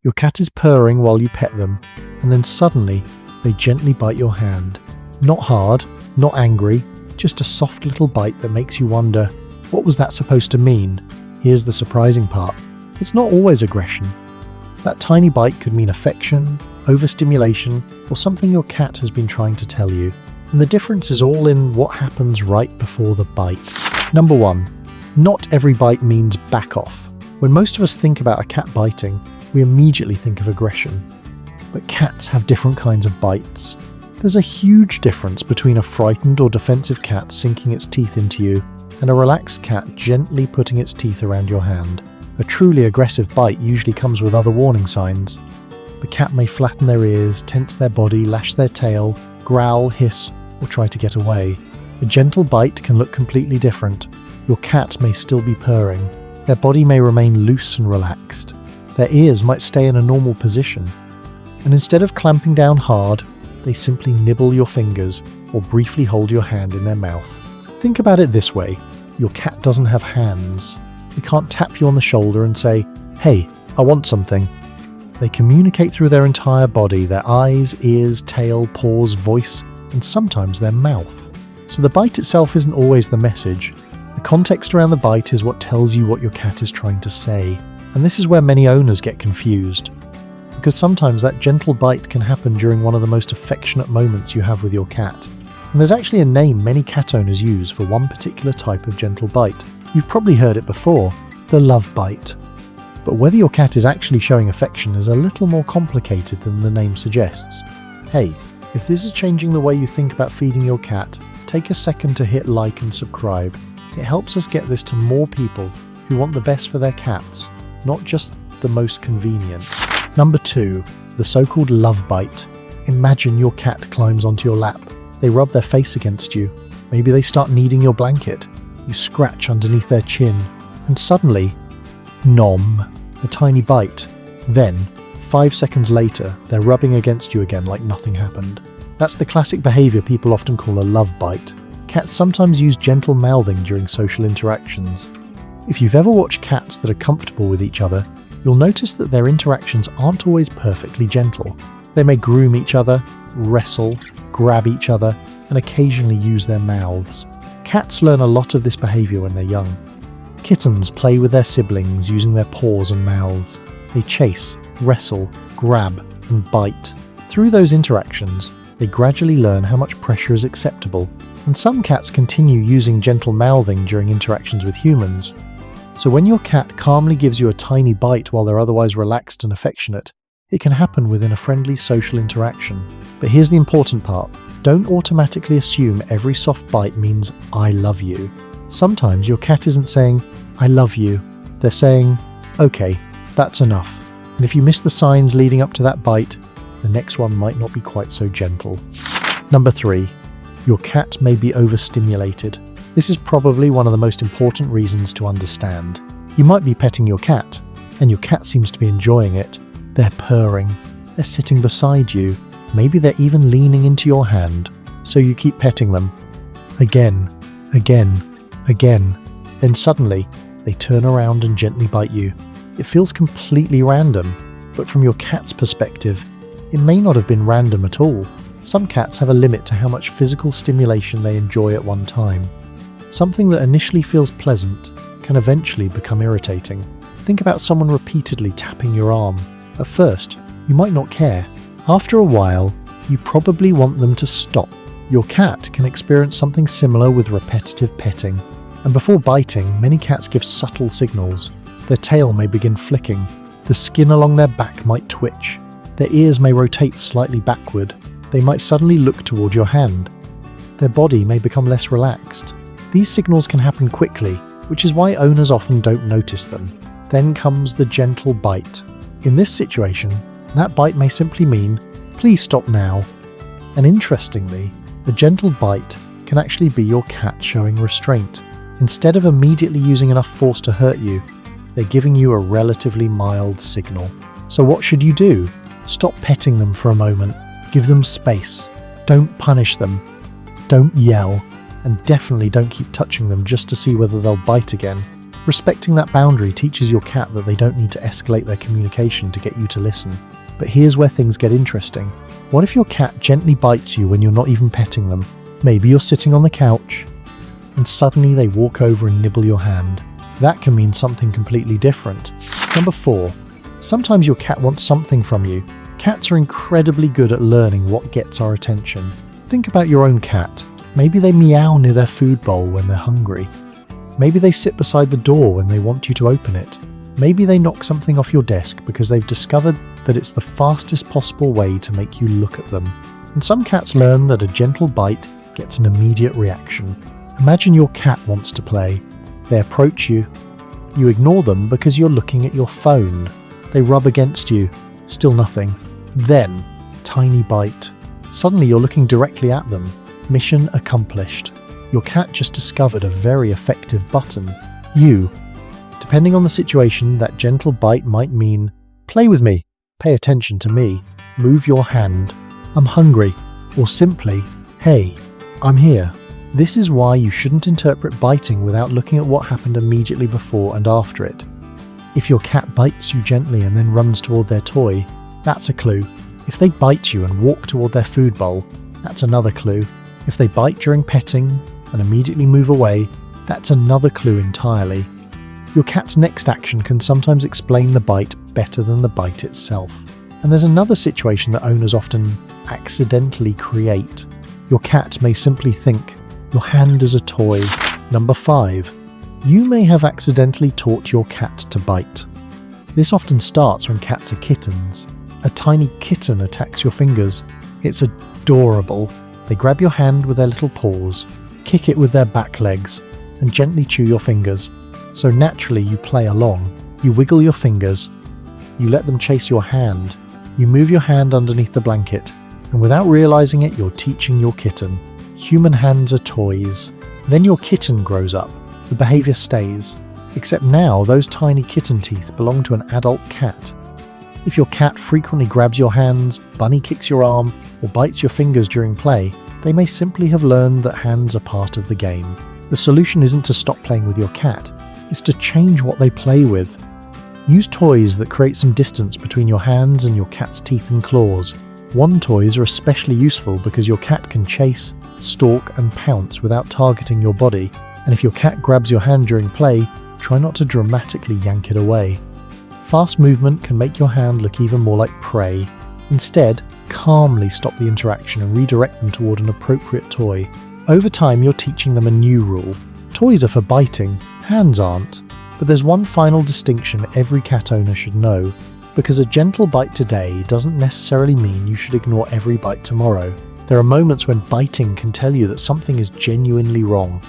Your cat is purring while you pet them, and then suddenly they gently bite your hand. Not hard, not angry, just a soft little bite that makes you wonder, what was that supposed to mean? Here's the surprising part. It's not always aggression. That tiny bite could mean affection, overstimulation, or something your cat has been trying to tell you. And the difference is all in what happens right before the bite. Number 1. Not every bite means back off. When most of us think about a cat biting, we immediately think of aggression. But cats have different kinds of bites. There's a huge difference between a frightened or defensive cat sinking its teeth into you and a relaxed cat gently putting its teeth around your hand. A truly aggressive bite usually comes with other warning signs. The cat may flatten their ears, tense their body, lash their tail, growl, hiss, or try to get away. A gentle bite can look completely different. Your cat may still be purring. Their body may remain loose and relaxed. Their ears might stay in a normal position. And instead of clamping down hard, they simply nibble your fingers or briefly hold your hand in their mouth. Think about it this way. Your cat doesn't have hands. They can't tap you on the shoulder and say, "Hey, I want something." They communicate through their entire body, their eyes, ears, tail, paws, voice, and sometimes their mouth. So the bite itself isn't always the message. The context around the bite is what tells you what your cat is trying to say. And this is where many owners get confused. Because sometimes that gentle bite can happen during one of the most affectionate moments you have with your cat. And there's actually a name many cat owners use for one particular type of gentle bite. You've probably heard it before, the love bite. But whether your cat is actually showing affection is a little more complicated than the name suggests. Hey, if this is changing the way you think about feeding your cat, take a second to hit like and subscribe. It helps us get this to more people who want the best for their cats, not just the most convenient. Number 2, the so-called love bite. Imagine your cat climbs onto your lap. They rub their face against you. Maybe they start kneading your blanket. You scratch underneath their chin. And suddenly, nom, a tiny bite. Then, 5 seconds later, they're rubbing against you again like nothing happened. That's the classic behavior people often call a love bite. Cats sometimes use gentle mouthing during social interactions. If you've ever watched cats that are comfortable with each other, you'll notice that their interactions aren't always perfectly gentle. They may groom each other, wrestle, grab each other, and occasionally use their mouths. Cats learn a lot of this behavior when they're young. Kittens play with their siblings using their paws and mouths. They chase, wrestle, grab, and bite. Through those interactions, they gradually learn how much pressure is acceptable. And some cats continue using gentle mouthing during interactions with humans. So when your cat calmly gives you a tiny bite while they're otherwise relaxed and affectionate, it can happen within a friendly social interaction. But here's the important part. Don't automatically assume every soft bite means "I love you." Sometimes your cat isn't saying "I love you." They're saying, "Okay, that's enough." And if you miss the signs leading up to that bite, the next one might not be quite so gentle. Number 3. Your cat may be overstimulated. This is probably one of the most important reasons to understand. You might be petting your cat, and your cat seems to be enjoying it. They're purring. They're sitting beside you. Maybe they're even leaning into your hand, so you keep petting them. Again, again, again. Then suddenly, they turn around and gently bite you. It feels completely random, but from your cat's perspective, it may not have been random at all. Some cats have a limit to how much physical stimulation they enjoy at one time. Something that initially feels pleasant can eventually become irritating. Think about someone repeatedly tapping your arm. At first, you might not care. After a while, you probably want them to stop. Your cat can experience something similar with repetitive petting. And before biting, many cats give subtle signals. Their tail may begin flicking. The skin along their back might twitch. Their ears may rotate slightly backward. They might suddenly look toward your hand. Their body may become less relaxed. These signals can happen quickly, which is why owners often don't notice them. Then comes the gentle bite. In this situation, that bite may simply mean, "Please stop now." And interestingly, the gentle bite can actually be your cat showing restraint. Instead of immediately using enough force to hurt you, they're giving you a relatively mild signal. So what should you do? Stop petting them for a moment. Give them space. Don't punish them. Don't yell. And definitely don't keep touching them just to see whether they'll bite again. Respecting that boundary teaches your cat that they don't need to escalate their communication to get you to listen. But here's where things get interesting. What if your cat gently bites you when you're not even petting them? Maybe you're sitting on the couch, and suddenly they walk over and nibble your hand. That can mean something completely different. Number 4. Sometimes your cat wants something from you. Cats are incredibly good at learning what gets our attention. Think about your own cat. Maybe they meow near their food bowl when they're hungry. Maybe they sit beside the door when they want you to open it. Maybe they knock something off your desk because they've discovered that it's the fastest possible way to make you look at them. And some cats learn that a gentle bite gets an immediate reaction. Imagine your cat wants to play. They approach you. You ignore them because you're looking at your phone. They rub against you. Still nothing. Then, tiny bite. Suddenly you're looking directly at them. Mission accomplished. Your cat just discovered a very effective button. Depending on the situation, that gentle bite might mean, play with me, pay attention to me, move your hand, I'm hungry, or simply, hey, I'm here. This is why you shouldn't interpret biting without looking at what happened immediately before and after it. If your cat bites you gently and then runs toward their toy, that's a clue. If they bite you and walk toward their food bowl, that's another clue. If they bite during petting and immediately move away, that's another clue entirely. Your cat's next action can sometimes explain the bite better than the bite itself. And there's another situation that owners often accidentally create. Your cat may simply think, your hand is a toy. Number 5. You may have accidentally taught your cat to bite. This often starts when cats are kittens. A tiny kitten attacks your fingers. It's adorable. They grab your hand with their little paws, kick it with their back legs, and gently chew your fingers. So naturally you play along. You wiggle your fingers. You let them chase your hand. You move your hand underneath the blanket. And without realizing it, you're teaching your kitten. Human hands are toys. Then your kitten grows up. The behavior stays. Except now, those tiny kitten teeth belong to an adult cat. If your cat frequently grabs your hands, bunny kicks your arm, or bites your fingers during play, they may simply have learned that hands are part of the game. The solution isn't to stop playing with your cat, it's to change what they play with. Use toys that create some distance between your hands and your cat's teeth and claws. Wand toys are especially useful because your cat can chase, stalk, and pounce without targeting your body, and if your cat grabs your hand during play, try not to dramatically yank it away. Fast movement can make your hand look even more like prey. Instead, calmly stop the interaction and redirect them toward an appropriate toy. Over time, you're teaching them a new rule. Toys are for biting, hands aren't. But there's one final distinction every cat owner should know, because a gentle bite today doesn't necessarily mean you should ignore every bite tomorrow. There are moments when biting can tell you that something is genuinely wrong.